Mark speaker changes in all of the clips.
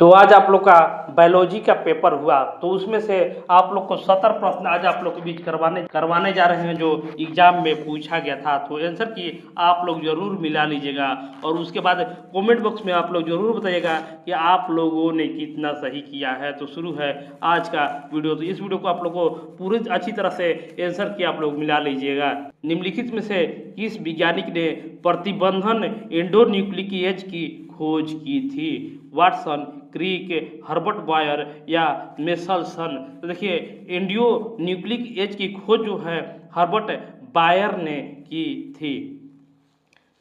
Speaker 1: तो आज आप लोग का बायोलॉजी का पेपर हुआ, तो उसमें से आप लोग को 70 प्रश्न आज आप लोग के बीच करवाने जा रहे हैं जो एग्जाम में पूछा गया था। तो आंसर की आप लोग जरूर मिला लीजिएगा और उसके बाद कमेंट बॉक्स में आप लोग जरूर बताइएगा कि आप लोगों ने कितना सही किया है। तो शुरू है आज का वीडियो। तो इस वीडियो को आप लोग को पूरी अच्छी तरह से आंसर की आप लोग मिला लीजिएगा। निम्नलिखित में से किस वैज्ञानिक ने प्रतिबंधन एंडोन्यूक्लिक एज की खोज की थी? वाटसन, क्रिक, हर्बर्ट बायर या मेसलसन? तो देखिए एंडियो न्यूक्लिक एज की खोज जो है हर्बर्ट बायर ने की थी।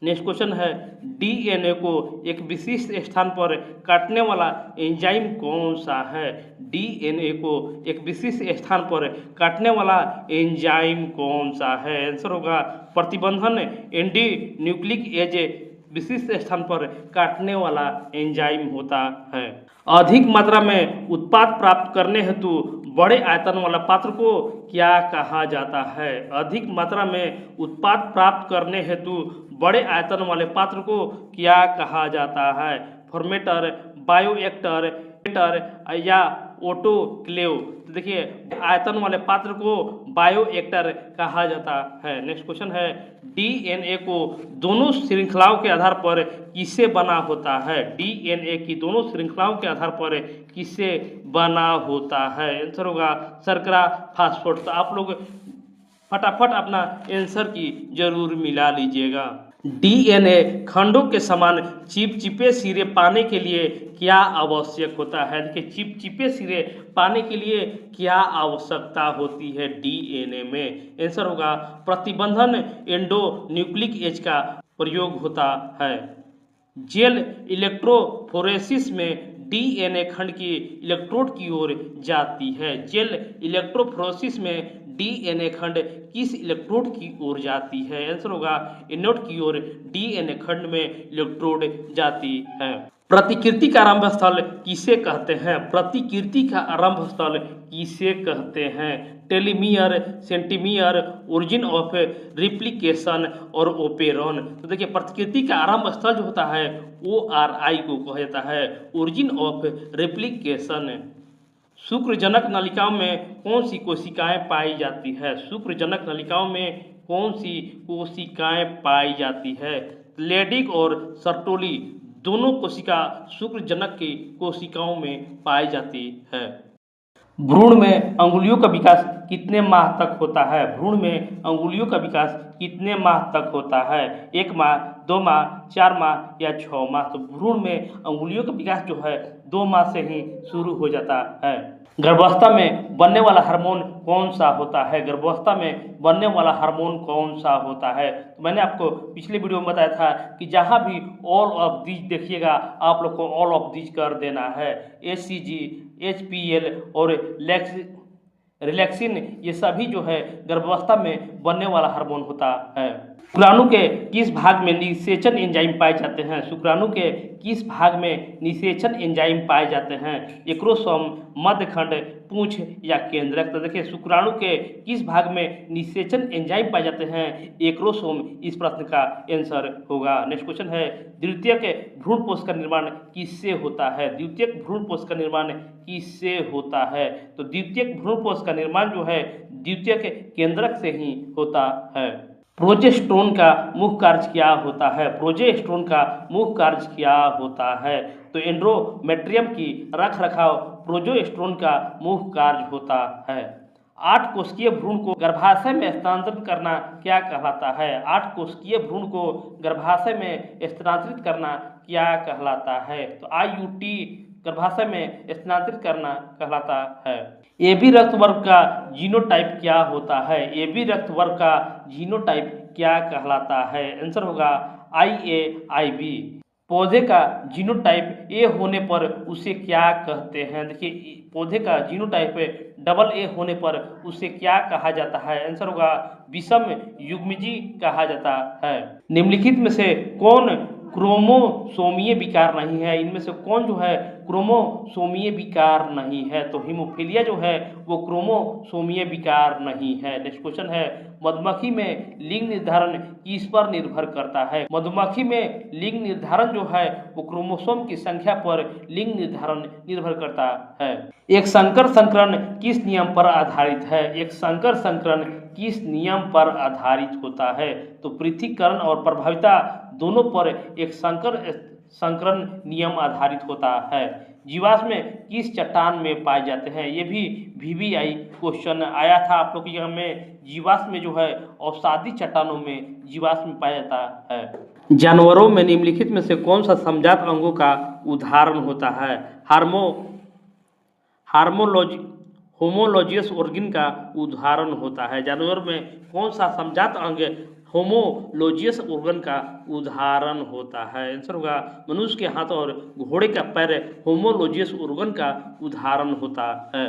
Speaker 1: नेक्स्ट क्वेश्चन है, डीएनए को एक विशिष्ट स्थान पर काटने वाला एंजाइम कौन सा है? डीएनए को एक विशिष्ट स्थान पर काटने वाला एंजाइम कौन सा है? आंसर होगा प्रतिबंधन एंटी न्यूक्लिक एज विशिष्ट स्थान पर काटने वाला एंजाइम होता है। अधिक मात्रा में उत्पाद प्राप्त करने हेतु बड़े आयतन वाला पात्र को क्या कहा जाता है? अधिक मात्रा में उत्पाद प्राप्त करने हेतु बड़े आयतन वाले पात्र को क्या कहा जाता है? फॉर्मेटर, बायोएक्टर या ऑटोक्लेव? तो देखिए आयतन वाले पात्र को बायोएक्टर कहा जाता है। नेक्स्ट क्वेश्चन है, डीएनए को दोनों श्रृंखलाओं के आधार पर किससे बना होता है? डीएनए की दोनों श्रृंखलाओं के आधार पर किससे बना होता है? आंसर होगा शर्करा फास्फेट। तो आप लोग फटाफट अपना आंसर की जरूर मिला लीजिएगा। डीएनए खंडों के समान चिपचिपे सिरे पाने के लिए क्या आवश्यक होता है? देखिए चिपचिपे सिरे पाने के लिए क्या आवश्यकता होती है डीएनए में? आंसर होगा प्रतिबंधन एंडोन्यूक्लिक एज का प्रयोग होता है। जेल इलेक्ट्रोफोरेसिस में डीएनए खंड की इलेक्ट्रोड की ओर जाती है। जेल इलेक्ट्रोफोरेसिस में डीएनए खंड किस इलेक्ट्रोड की ओर जाती है? आंसर होगा एनोड की ओर डीएनए खंड में इलेक्ट्रोड जाती है। प्रतिकृति का आरंभ स्थल किसे कहते हैं? प्रतिकृति का आरंभ स्थल किसे कहते हैं? टेलीमियर, सेंटीमियर, ओरिजिन ऑफ रिप्लिकेशन और ओपेरॉन? तो देखिए प्रतिकृति का आरंभ स्थल जो होता है ORI को कहा जाता है, ओरिजिन ऑफ रिप्लिकेशन। शुक्रजनक नलिकाओं में कौन सी कोशिकाएं पाई जाती है? शुक्रजनक नलिकाओं में कौन सी कोशिकाएं पाई जाती है? लेडिक और सर्टोली दोनों कोशिका शुक्रजनक की कोशिकाओं में पाई जाती है। भ्रूण में अंगुलियों का विकास कितने माह तक होता है? भ्रूण में अंगुलियों का विकास कितने माह तक होता है? 1 माह, 2 माह, 4 माह या 6 माह? तो भ्रूण में अंगुलियों का विकास जो है 2 माह से ही शुरू हो जाता है। गर्भावस्था में बनने वाला हार्मोन कौन सा होता है? गर्भावस्था में बनने वाला हार्मोन कौन सा होता है? तो मैंने आपको पिछले वीडियो में बताया था कि जहाँ भी ऑल ऑफ दीज देखिएगा आप लोग को ऑल ऑफ दीज कर देना है। HCG, HPL और रिलैक्सिन ये सभी जो है गर्भावस्था में बनने वाला हार्मोन होता है। शुक्राणु के किस भाग में निषेचन एंजाइम पाए जाते हैं? शुक्राणु के किस भाग में निषेचन एंजाइम पाए जाते हैं? एक्रोसोम, मध्यखंड, पूंछ या केंद्रक? तो देखिए शुक्राणु के किस भाग में निषेचन एंजाइम पाए जाते हैं? एक्रोसोम इस प्रश्न का आंसर होगा। नेक्स्ट क्वेश्चन है, द्वितीयक भ्रूण पोष का निर्माण किससे होता है? द्वितीयक भ्रूण पोष का निर्माण किससे होता है? तो द्वितीयक भ्रूण पोष का निर्माण जो है द्वितीयक केंद्रक से ही होता है। प्रोजेस्टेरोन का मुख्य कार्य क्या होता है? प्रोजेस्टेरोन का मुख्य कार्य क्या होता है? तो एंडोमेट्रियम की रख रखाव प्रोजेस्टेरोन का मुख्य कार्य होता है। 8 कोशिकीय भ्रूण को गर्भाशय में स्थानांतरित करना क्या कहलाता है? 8 कोशिकीय भ्रूण को गर्भाशय में स्थानांतरित करना क्या कहलाता है? तो IUT गर्भाशय में स्थानांतरित करना कहलाता है। AB रक्त वर्ग का जीनोटाइप क्या होता है? AB रक्त वर्ग का जीनोटाइप क्या कहलाता है? आंसर होगा IAIB। पौधे का जीनोटाइप A होने पर उसे क्या कहते हैं? देखिए पौधे का जीनोटाइप AA होने पर उसे क्या कहा जाता है? आंसर होगा विषम युग्मजी कहा जाता है। निम्नलिखित में से कौन क्रोमोसोमीय विकार नहीं है। इनमें से कौन जो है क्रोमोसोमीय विकार नहीं है? तो हीमोफीलिया जो है वो क्रोमोसोमीय विकार नहीं है। नेक्स्ट क्वेश्चन है, मधुमक्खी में लिंग निर्धारण किस पर निर्भर करता है? मधुमक्खी में लिंग निर्धारण जो है वो क्रोमोसोम की संख्या पर लिंग निर्धारण निर्भर करता है। एक संकर संकरण किस नियम पर आधारित है? एक संकर संकरण किस नियम पर आधारित होता है? तो पृथक्करण और प्रभाविता दोनों पर एक संकर संकरण नियम आधारित होता है। जीवाश्म में किस चट्टान में पाए जाते हैं? ये भी VVI क्वेश्चन आया था आप लोग के यहाँ में। जीवाश्म में जो है औषधि चट्टानों में जीवाश्म पाया जाता है। जानवरों में निम्नलिखित में से कौन सा समजात अंगों का उदाहरण होता है? होमोलोजियस ऑर्गन का उदाहरण होता है। जानवर में कौन सा समजात अंग होमोलोजियस ऑर्गन का उदाहरण होता है? आंसर होगा मनुष्य के हाथ और घोड़े का पैर होमोलोजियस ऑर्गन का उदाहरण होता है।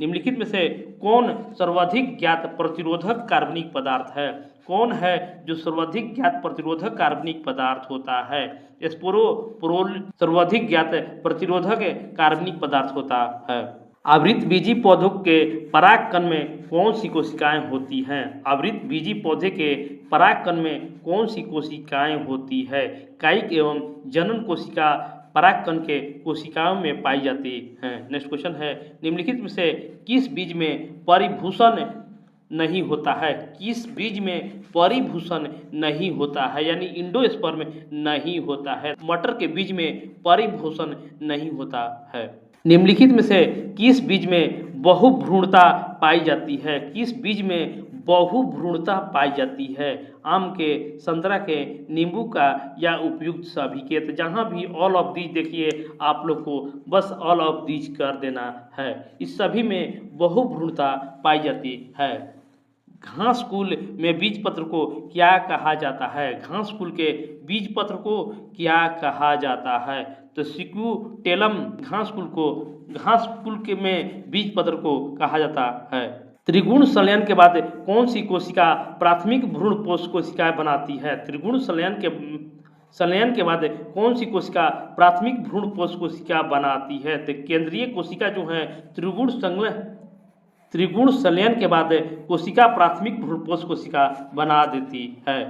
Speaker 1: निम्नलिखित में से कौन सर्वाधिक ज्ञात प्रतिरोधक कार्बनिक पदार्थ है? कौन है जो सर्वाधिक ज्ञात प्रतिरोधक कार्बनिक पदार्थ होता है? स्पोरोपोरोल सर्वाधिक ज्ञात प्रतिरोधक कार्बनिक पदार्थ होता है। आवृतबीजी पौधों के परागकण में कौन सी कोशिकाएं होती हैं? आवृतबीजी पौधे के परागकण में कौन सी कोशिकाएं होती है? कायिक एवं जनन कोशिका परागकण के कोशिकाओं में पाई जाती हैं। नेक्स्ट क्वेश्चन है, निम्नलिखित में से किस बीज में परिभूषण नहीं होता है? किस बीज में परिभूषण नहीं होता है? यानी इंडोस्पर्म नहीं होता है। मटर के बीज में परिभूषण नहीं होता है। निम्नलिखित में से किस बीज में बहुभ्रूणता पाई जाती है? किस बीज में बहुभ्रूणता पाई जाती है? आम के, संतरा के, नींबू का या उपयुक्त सभी के? तो जहाँ भी ऑल ऑफ दीज देखिए आप लोग को बस ऑल ऑफ दीज कर देना है। इस सभी में बहुभ्रूणता पाई जाती है। घास कुल में बीज पत्र को क्या कहा जाता है? घास कुल के बीज पत्र को क्या कहा जाता है? तो सिक्यूटेलम घास कुल के में बीज पत्र को कहा जाता है। त्रिगुण संलयन के बाद कौन सी कोशिका प्राथमिक भ्रूण पोष कोशिकाएं बनाती है? त्रिगुण संलयन के बाद कौन सी कोशिका प्राथमिक भ्रूण पोष कोशिका बनाती है? तो केंद्रीय कोशिका जो है त्रिगुण संलयन के बाद कोशिका प्राथमिक भ्रूणपोष कोशिका बना देती है।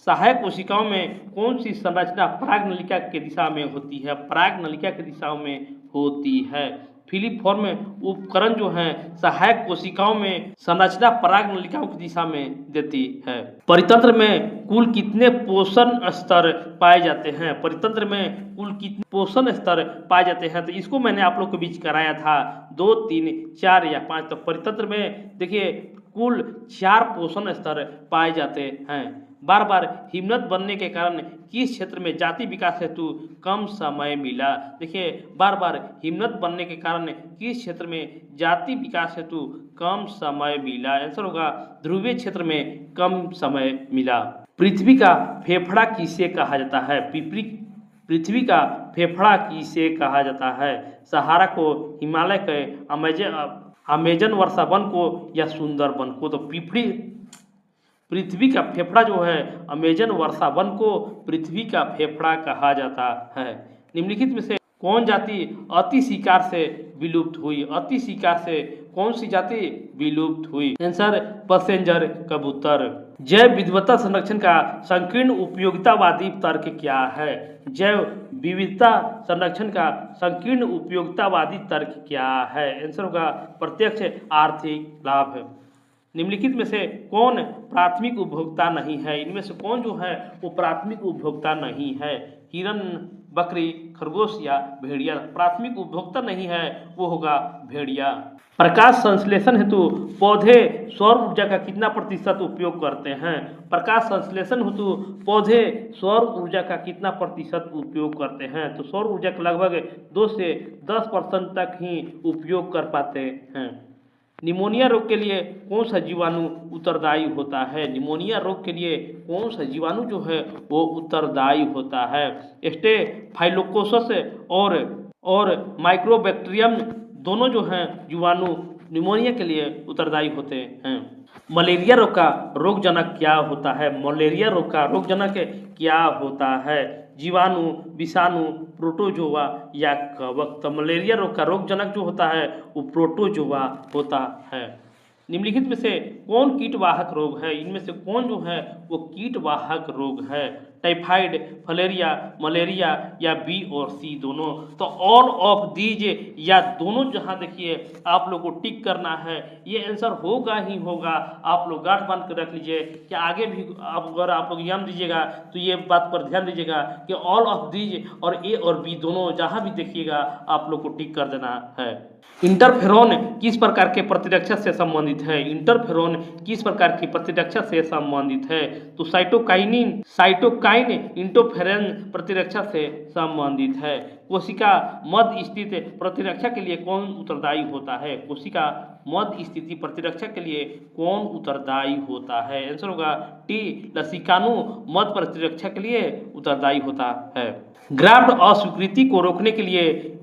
Speaker 1: सहायक कोशिकाओं में कौन सी संरचना परागनलिका के दिशा में होती है? परागनलिका की दिशा में होती है। फिलिफॉर्म उपकरण जो है सहायक कोशिकाओं में संरचना परागनलिकाओं की दिशा में देती है। परितंत्र में कुल कितने पोषण स्तर पाए जाते हैं? परितंत्र में कुल कितने पोषण स्तर पाए जाते हैं? तो इसको मैंने आप लोग के बीच कराया था 2, 3, 4 या 5। तो परितंत्र में देखिए कुल 4 पोषण स्तर पाए जाते हैं। बार बार हिमनद बनने के कारण किस क्षेत्र में जाति विकास हेतु कम समय मिला? देखिए बार बार हिमनद बनने के कारण किस क्षेत्र में जाति विकास हेतु कम समय मिला? आंसर होगा ध्रुवीय क्षेत्र में कम समय मिला। पृथ्वी का फेफड़ा किसे कहा जाता है? पृथ्वी का फेफड़ा किसे कहा जाता है? सहारा को, हिमालय के, अमेजन वर्षा वन को या सुंदर वन को? तो पृथ्वी का फेफड़ा जो है अमेजन वर्षा वन को पृथ्वी का फेफड़ा कहा जाता है। निम्नलिखित में से कौन जाति अति शिकार से विलुप्त हुई? अति शिकार से कौन सी जाति विलुप्त हुई? आंसर पैसेंजर कबूतर। जैव विविधता संरक्षण का संकीर्ण उपयोगितावादी तर्क क्या है? जैव विविधता संरक्षण का संकीर्ण उपयोगितावादी तर्क क्या है? आंसर होगा प्रत्यक्ष आर्थिक लाभ। निम्नलिखित में से कौन प्राथमिक उपभोक्ता नहीं है? इनमें से कौन जो है वो प्राथमिक उपभोक्ता नहीं है? हिरन, बकरी, खरगोश या भेड़िया? प्राथमिक उपभोक्ता नहीं है वो होगा भेड़िया। प्रकाश संश्लेषण हेतु पौधे सौर ऊर्जा का कितना प्रतिशत उपयोग करते हैं? प्रकाश संश्लेषण हेतु पौधे सौर ऊर्जा का कितना प्रतिशत उपयोग करते हैं? तो सौर ऊर्जा का लगभग 2 से 10% तक ही उपयोग कर पाते हैं। निमोनिया रोग के लिए कौन सा जीवाणु उत्तरदायी होता है? निमोनिया रोग के लिए कौन सा जीवाणु जो है वो उत्तरदायी होता है? स्टेफाइलोकोकस और माइक्रोबैक्टीरियम दोनों जो हैं जीवाणु निमोनिया के लिए उत्तरदायी होते हैं। मलेरिया रोग का रोगजनक क्या होता है? मलेरिया रोग का रोगजनक क्या होता है? जीवाणु, विषाणु, प्रोटोजोआ या कवक। तो मलेरिया रोग का रोगजनक जो होता है वो प्रोटोजोआ होता है। निम्नलिखित में से कौन कीटवाहक रोग है? इनमें से कौन जो है वो कीटवाहक रोग है? टाइफाइड, फलेरिया, मलेरिया या बी और सी दोनों? तो ऑल ऑफ दीज या दोनों जहां देखिए आप लोग को टिक करना है, ये आंसर होगा ही होगा। आप लोग गांठ बांध कर रख लीजिए कि आगे भी अगर आप लोग एग्जाम दीजिएगा तो ये बात पर ध्यान दीजिएगा कि ऑल ऑफ दीज और ए और बी दोनों जहां भी देखिएगा आप लोग को टिक कर देना है। इंटरफेरोन किस प्रकार के प्रतिरक्षा से संबंधित है? इंटरफेरोन किस प्रकार की प्रतिरक्षा से संबंधित है? तो साइटोकाइन इंटरफेरन प्रतिरक्षा से संबंधित है। कोशिका मध्य स्थित प्रतिरक्षा के लिए कौन उत्तरदायी होता है? कोशिका मध्य स्थिति प्रतिरक्षा के लिए कौन उत्तरदायी होता है? आंसर होगा टी, लसिकानु मध्य प्रतिरक्षा के लिए उत्तरदायी होता है। ग्राफ्ट अस्वीकृति को रोकने के लिए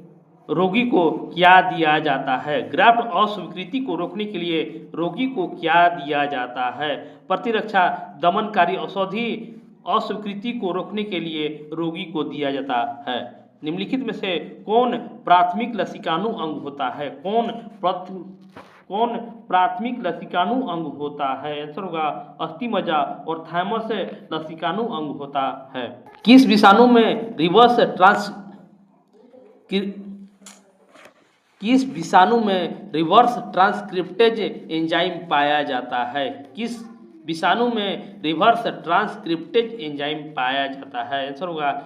Speaker 1: रोगी को क्या दिया जाता है? ग्राफ्ट अस्वीकृति को रोकने के लिए रोगी को क्या दिया जाता है? प्रतिरक्षा दमनकारी औषधि अस्वीकृति को रोकने के लिए रोगी को दिया जाता है। निम्नलिखित में से कौन प्राथमिक लसिकानु अंग होता है? कौन प्राथमिक लसिकानु अंग होता है? आंसर होगा अस्थिमज्जा और थाइमस लसिकानु अंग होता है। किस विषाणु में रिवर्स ट्रांसक्रिप्टेज एंजाइम पाया जाता है? किस विषाणु में रिवर्स ट्रांसक्रिप्टेज एंजाइम पाया जाता है? आंसर होगा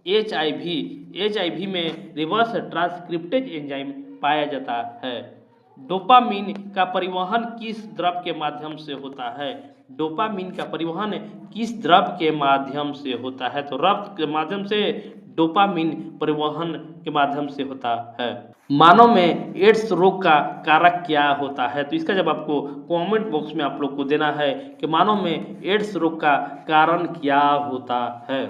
Speaker 1: HIV में रिवर्स ट्रांसक्रिप्टेज एंजाइम पाया जाता है। डोपामीन का परिवहन किस द्रव के माध्यम से होता है? डोपामीन का परिवहन किस द्रव के माध्यम से होता है? तो रक्त के माध्यम से डोपामीन परिवहन के माध्यम से होता है। मानव में एड्स रोग का कारक क्या होता है? तो इसका जब आपको कमेंट बॉक्स में आप लोग को देना है कि मानव में एड्स रोग का कारण क्या होता है।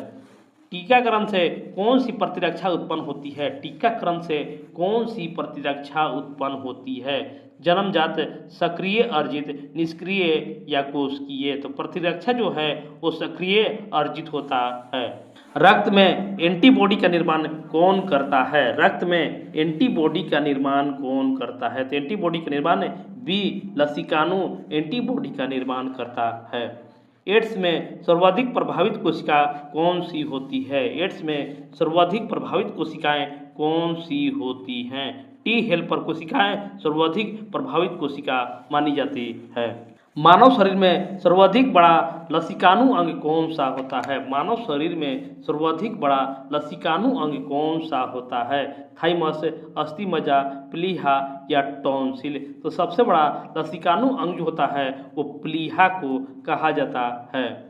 Speaker 1: टीकाकरण से कौन सी प्रतिरक्षा उत्पन्न होती है? टीकाकरण से कौन सी प्रतिरक्षा उत्पन्न होती है? जन्मजात, सक्रिय अर्जित, निष्क्रिय या कोशिकीय? तो प्रतिरक्षा जो है वो सक्रिय अर्जित होता है। रक्त में एंटीबॉडी का निर्माण कौन करता है? रक्त में एंटीबॉडी का निर्माण कौन करता है? तो एंटीबॉडी का निर्माण बी, लसिकानु एंटीबॉडी का निर्माण करता है। एड्स में सर्वाधिक प्रभावित कोशिका कौन सी होती है? एड्स में सर्वाधिक प्रभावित कोशिकाएं कौन सी होती हैं? टी हेल्पर कोशिकाएं सर्वाधिक प्रभावित कोशिका मानी जाती है। मानव शरीर में सर्वाधिक बड़ा लसिकानु अंग कौन सा होता है? मानव शरीर में सर्वाधिक बड़ा लसिकानु अंग कौन सा होता है? थाइमस, अस्थिमज्जा, प्लीहा या टॉन्सिल? तो सबसे बड़ा लसिकानु अंग जो होता है वो प्लीहा को कहा जाता है।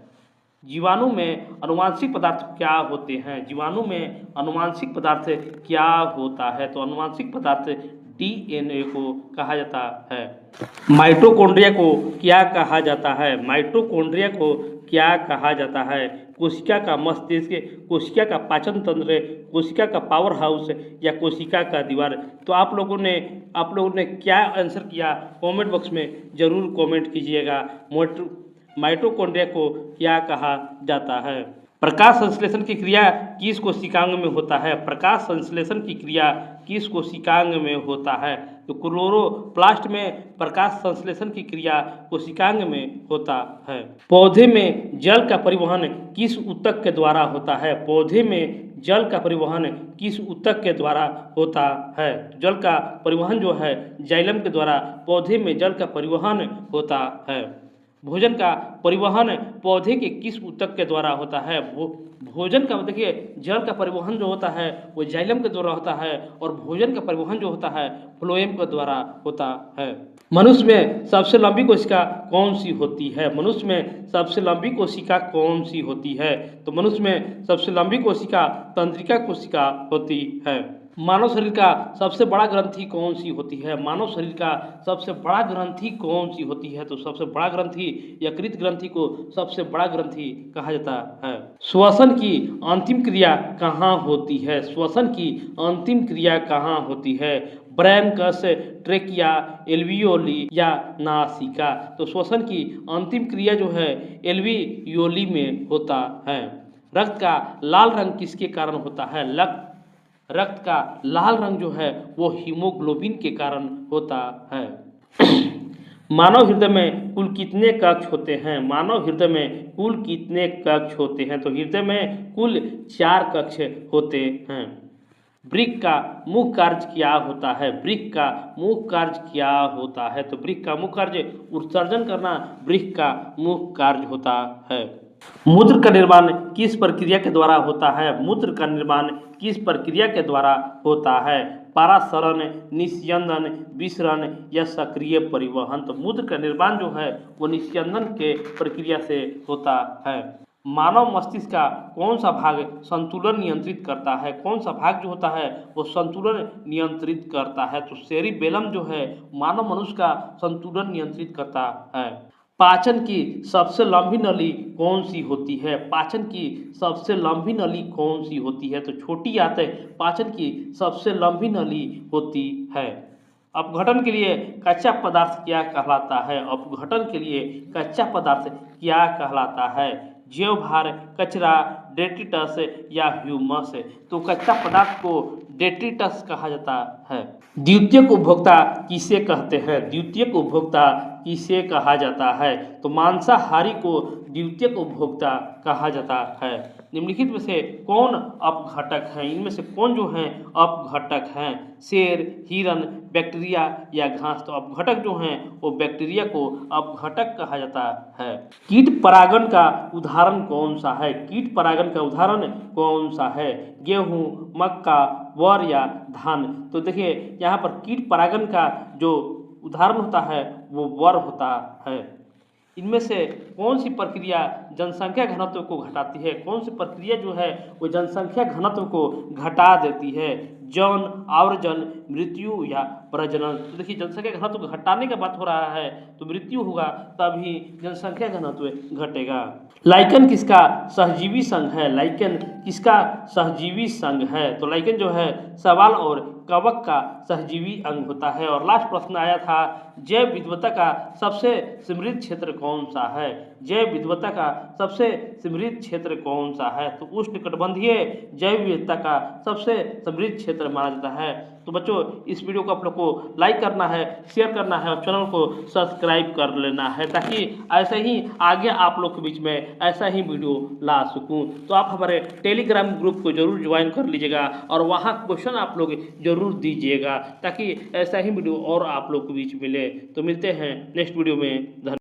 Speaker 1: जीवाणु में अनुवांशिक पदार्थ क्या होते हैं? जीवाणु में अनुवांशिक पदार्थ क्या होता है? तो अनुवांशिक पदार्थ DNA को कहा जाता है। माइटोकॉन्ड्रिया को क्या कहा जाता है? माइटोकॉन्ड्रिया को क्या कहा जाता है? कोशिका का मस्तिष्क, कोशिका का पाचन तंत्र, कोशिका का पावर हाउस या कोशिका का दीवार? तो आप लोगों ने क्या आंसर किया कमेंट बॉक्स में जरूर कमेंट कीजिएगा। माइटोकॉन्ड्रिया को क्या कहा जाता है? प्रकाश संश्लेषण की क्रिया किस कोशिकांग में होता है? प्रकाश संश्लेषण की क्रिया किस कोशिकांग में होता है? तो क्लोरोप्लास्ट में प्रकाश संश्लेषण की क्रिया कोशिकांग में होता है। पौधे में जल का परिवहन किस ऊतक के द्वारा होता है? पौधे में जल का परिवहन किस ऊतक के द्वारा होता है? जल का परिवहन जो है जाइलम के द्वारा पौधे में जल का परिवहन होता है। भोजन का परिवहन पौधे के किस ऊतक के द्वारा होता है? भोजन का देखिए जल का परिवहन जो होता है वो जाइलम के द्वारा होता है और भोजन का परिवहन जो होता है फ्लोएम के द्वारा होता है। मनुष्य में सबसे लंबी कोशिका कौन सी होती है? मनुष्य में सबसे लंबी कोशिका कौन सी होती है? तो मनुष्य में सबसे लंबी कोशिका तंत्रिका कोशिका होती है। मानव शरीर का सबसे बड़ा ग्रंथि कौन सी होती है? मानव शरीर का सबसे बड़ा ग्रंथि कौन सी होती है? तो सबसे बड़ा ग्रंथि यकृत ग्रंथि को सबसे बड़ा ग्रंथि कहा जाता है। श्वसन की अंतिम क्रिया कहाँ होती है? श्वसन की अंतिम क्रिया कहाँ होती है? ब्रैनकस, ट्रेकिया, एल्वियोली या नासिका? तो श्वसन की अंतिम क्रिया जो है एल्वियोली में होता है। रक्त का लाल रंग किसके कारण होता है? रक्त का लाल रंग जो है वो हीमोग्लोबिन के कारण होता है। मानव हृदय में कुल कितने कक्ष होते हैं? मानव हृदय में कुल कितने कक्ष होते हैं? तो हृदय में कुल 4 कक्ष होते हैं। वृक्क का मुख्य कार्य क्या होता है? वृक्क का मुख्य कार्य क्या होता है? तो वृक्क का मुख्य कार्य उत्सर्जन करना वृक्क का मुख्य कार्य होता है। मूत्र का निर्माण किस प्रक्रिया के द्वारा होता है? मूत्र का निर्माण किस प्रक्रिया के द्वारा होता है? पारासरण, निस्यंदन, विसरण या सक्रिय परिवहन? तो मूत्र का निर्माण जो है वो निस्यंदन के प्रक्रिया से होता है। मानव मस्तिष्क का कौन सा भाग संतुलन नियंत्रित करता है? कौन सा भाग जो होता है वो संतुलन नियंत्रित करता है? तो सेरिबेलम जो है मानव मनुष्य का संतुलन नियंत्रित करता है। पाचन की सबसे लंबी नली कौन सी होती है? पाचन की सबसे लंबी नली कौन सी होती है? तो छोटी आंत पाचन की सबसे लंबी नली होती है। अपघटन के लिए कच्चा पदार्थ क्या कहलाता है? अपघटन के लिए कच्चा पदार्थ क्या कहलाता है? जैव भार, कचरा, डेट्रिटस या ह्यूमस? तो कच्चा पदार्थ को डेट्रिटस कहा जाता है। द्वितीयक उपभोक्ता किसे कहते हैं? द्वितीयक उपभोक्ता किसे कहा जाता है? तो मांसाहारी को द्वितीयक उपभोक्ता कहा जाता है। निम्नलिखित में से कौन अपघटक हैं? इनमें से कौन जो हैं अपघटक हैं? शेर, हिरन, बैक्टीरिया या घास? तो अपघटक जो हैं वो बैक्टीरिया को अपघटक कहा जाता है। कीट परागण का उदाहरण कौन सा है? कीट परागण का उदाहरण कौन सा है? गेहूं, मक्का, ज्वार या धान? तो देखिए यहाँ पर कीट परागण का जो उदाहरण होता है वो ज्वार होता है। इनमें से कौन सी प्रक्रिया जनसंख्या घनत्व को घटाती है? कौन सी प्रक्रिया जो है वो जनसंख्या घनत्व को घटा देती है? जौन, आवर्जन, मृत्यु या प्रजनन? तो देखिए जनसंख्या घनत्व को घटाने का बात हो रहा है तो मृत्यु होगा तभी जनसंख्या घनत्व घटेगा। लाइकन किसका सहजीवी संघ है? लाइकन किसका सहजीवी संघ है? तो लाइकन जो है शैवाल और कवक का सहजीवी अंग होता है। और लास्ट प्रश्न आया था जैव विविधता का सबसे समृद्ध क्षेत्र कौन सा है? जैव विविधता का सबसे समृद्ध क्षेत्र कौन सा है? तो उष्णकटिबंधीय जैव विविधता का सबसे समृद्ध क्षेत्र माना जाता है। तो बच्चों इस वीडियो को आप लोग को लाइक करना है, शेयर करना है और चैनल को सब्सक्राइब कर लेना है ताकि ऐसे ही आगे आप लोग के बीच में ऐसा ही वीडियो ला सकूं। तो आप हमारे टेलीग्राम ग्रुप को जरूर ज्वाइन कर लीजिएगा और वहां क्वेश्चन आप लोग जरूर दीजिएगा ताकि ऐसा ही वीडियो और आप लोग के बीच मिले। तो मिलते हैं नेक्स्ट वीडियो में।